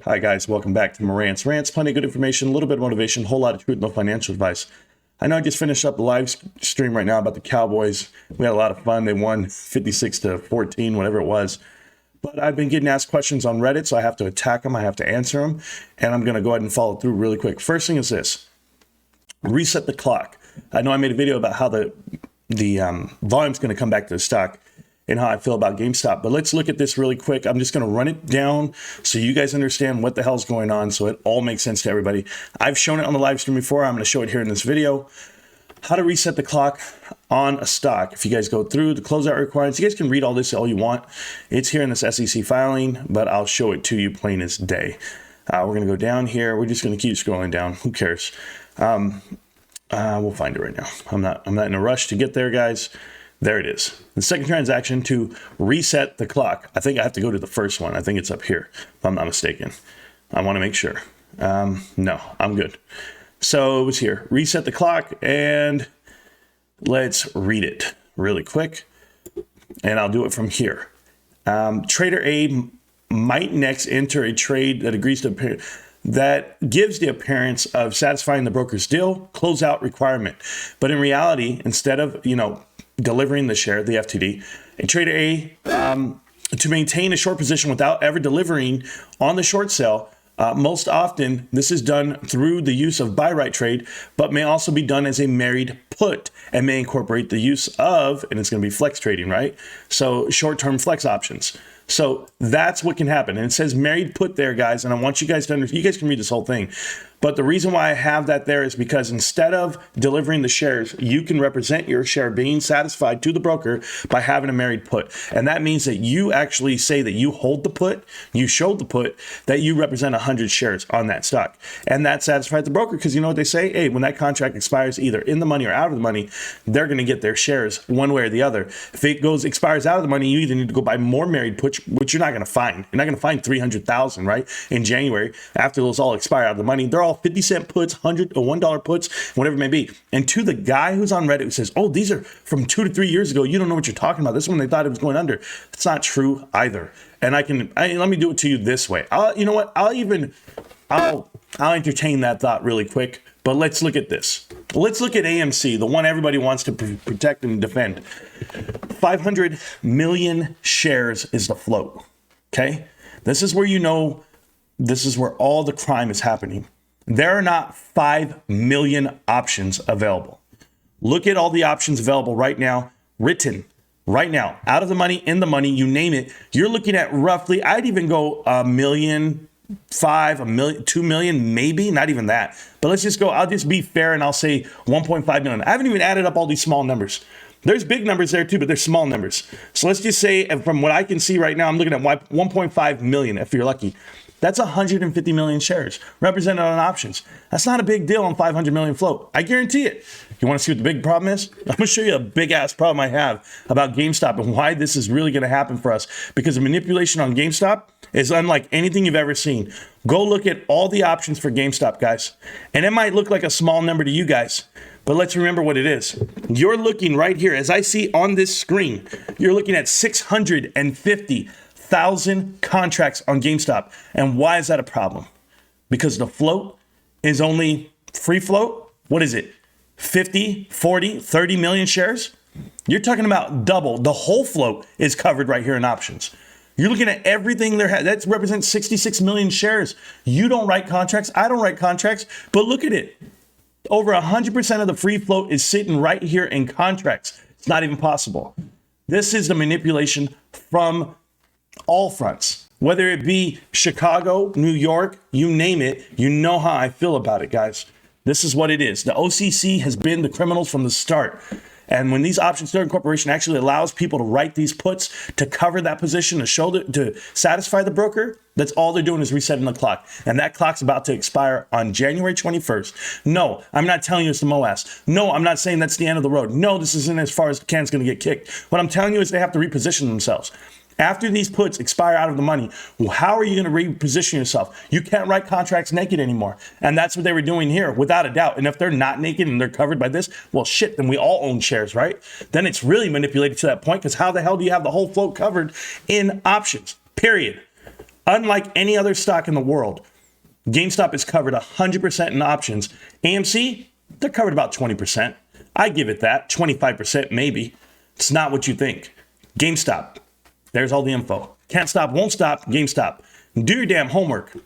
Hi guys, welcome back to Morant's Rants. Plenty of good information, a little bit of motivation, a whole lot of truth, no financial advice. I know I just finished up the live stream right now about the Cowboys. We had a lot of fun. They won 56-14, whatever it was. But I've been getting asked questions on Reddit, so I have to attack them. I have to answer them. And I'm going to go ahead and follow through really quick. First thing is this. Reset the clock. I know I made a video about how the volume's going to come back to the stock and how I feel about GameStop. But let's look at this really quick. I'm just going to run it down so you guys understand what the hell's going on, so it all makes sense to everybody. I've shown it on the live stream before. I'm going to show it here in this video. How to reset the clock on a stock. If you guys go through the closeout requirements, you guys can read all this all you want. It's here in this SEC filing, but I'll show it to you plain as day. We're going to go down here. We're just going to keep scrolling down. Who cares? We'll find it right now. I'm not in a rush to get there, guys. There it is. The second transaction to reset the clock. I think I have to go to the first one. I think it's up here, if I'm not mistaken. I want to make sure. No, I'm good. So it was here. Reset the clock, and let's read it really quick. And I'll do it from here. Trader A might next enter a trade that agrees to that gives the appearance of satisfying the broker's deal closeout requirement. But in reality, instead of, delivering the share, the FTD, a trader A to maintain a short position without ever delivering on the short sell. Most often, this is done through the use of buy right trade, but may also be done as a married put and may incorporate the use of, and it's going to be flex trading, right? So short-term flex options. So that's what can happen. And it says married put there, guys. And I want you guys to understand, you guys can read this whole thing. But the reason why I have that there is because instead of delivering the shares, you can represent your share being satisfied to the broker by having a married put. And that means that you actually say that you hold the put, you showed the put, that you represent 100 shares on that stock. And that satisfies the broker because you know what they say? Hey, when that contract expires either in the money or out of the money, they're going to get their shares one way or the other. If it expires out of the money, you either need to go buy more married puts, which you're not going to find. You're not going to find 300,000, right? In January, after those all expire out of the money, they're all 50-cent puts, $100 or $1 puts, whatever it may be. And to the guy who's on Reddit who says, oh, these are from 2 to 3 years ago, you don't know what you're talking about. This is when they thought it was going under. It's not true either. And let me do it to you this way. You know what? I'll entertain that thought really quick. But let's look at this. Let's look at AMC, the one everybody wants to protect and defend. 500 million shares is the float. Okay? This is where this is where all the crime is happening. There are not 5 million options available. Look at all the options available right now, written right now, out of the money, in the money, you name it. You're looking at roughly, I'd even go 1.5 million, 2 million, maybe, not even that. But let's just go, I'll just be fair and I'll say 1.5 million. I haven't even added up all these small numbers. There's big numbers there too, but they're small numbers. So let's just say, from what I can see right now, I'm looking at 1.5 million if you're lucky. That's 150 million shares represented on options. That's not a big deal on 500 million float. I guarantee it. You want to see what the big problem is? I'm going to show you a big ass problem I have about GameStop and why this is really going to happen for us. Because the manipulation on GameStop is unlike anything you've ever seen. Go look at all the options for GameStop, guys. And it might look like a small number to you guys, but let's remember what it is. You're looking right here, as I see on this screen, you're looking at 650,000 contracts on GameStop. And why is that a problem? Because the float is only free float. What is it? 50, 40, 30 million shares? You're talking about double. The whole float is covered right here in options. You're looking at everything there. That represents 66 million shares. You don't write contracts. I don't write contracts. But look at it. Over 100% of the free float is sitting right here in contracts. It's not even possible. This is the manipulation from all fronts, whether it be Chicago, New York, you name it. You know how I feel about it, guys. This is what it is. The OCC has been the criminals from the start. And when these options clearing corporation actually allows people to write these puts to cover that position, to satisfy the broker, that's all they're doing is resetting the clock. And that clock's about to expire on January 21st. No, I'm not telling you it's the MOAS. No, I'm not saying that's the end of the road. No, this isn't as far as the can's going to get kicked. What I'm telling you is they have to reposition themselves. After these puts expire out of the money, how are you going to reposition yourself? You can't write contracts naked anymore. And that's what they were doing here, without a doubt. And if they're not naked and they're covered by this, well, shit, then we all own shares, right? Then it's really manipulated to that point, because how the hell do you have the whole float covered in options, period? Unlike any other stock in the world, GameStop is covered 100% in options. AMC, they're covered about 20%. I give it that, 25% maybe. It's not what you think. GameStop, there's all the info. Can't stop, won't stop, GameStop. Do your damn homework.